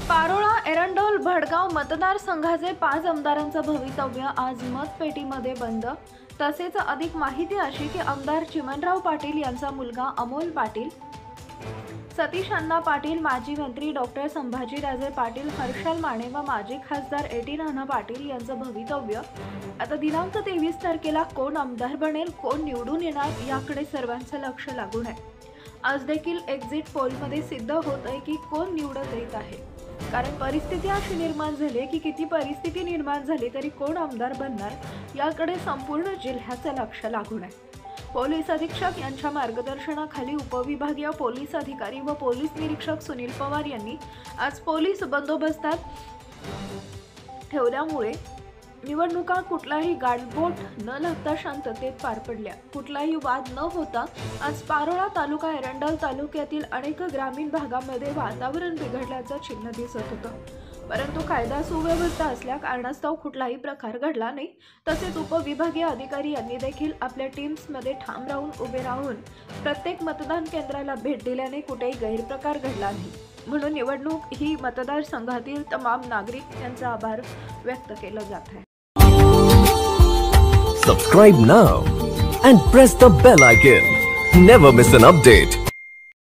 पारोळा एरंडोल भडगाव मतदारसंघाचे 5 आमदारांचं भवितव्य आज मतपेटीमध्ये बंद। तसेच अधिक माहिती अशी की आमदार चिमणराव पाटील यांचा मुलगा अमोल पाटील, सतीश अण्णा पाटील, माजी मंत्री डॉक्टर संभाजीराजे पाटील, हर्षल माने व माजी खासदार एटी नाना पाटील यांचं भवितव्य आता दिनांक 23 तारखेला कोण आमदार बनेल, कोण निवडून येणार याकडे सर्वांचं लक्ष लागून आहे। आज देखील एक्झिट पोलमध्ये सिद्ध होत आहे की कोण निवडत येत आहे, कारण परिस्थिती अशी निर्माण झाली की किती परिस्थिती निर्माण झाली तरी कोण आमदार बनणार याकडे संपूर्ण जिल्ह्याचं लक्ष लागून आहे। पोलीस अधीक्षक यांच्या मार्गदर्शनाखाली उपविभागीय पोलीस अधिकारी व पोलीस निरीक्षक सुनील पवार यांनी आज पोलीस बंदोबस्तात ठेवल्यामुळे निवडणुका कुठलाही गालबोट न लागता शांततेत पार पडल्या। कुठलाही वाद न होता आज पारोळा तालुका एरंडोल तालुक्यातील अनेक ग्रामीण भागामध्ये वातावरण बिघडल्याचं चिन्ह दिसत होतं, परंतु कायदा सुव्यवस्था असल्या कारणास्तव कुठलाही प्रकार घडला नाही। तसेच उपविभागीय अधिकारी यांनी देखील आपल्या टीम्समध्ये ठाम राहून उभे राहून प्रत्येक मतदान केंद्राला भेट दिल्याने कुठेही गैरप्रकार घडला नाही, म्हणून निवडणूक ही मतदारसंघातील तमाम नागरिक यांचा आभार व्यक्त केला जात आहे। Subscribe now and press the bell icon. Never miss an update.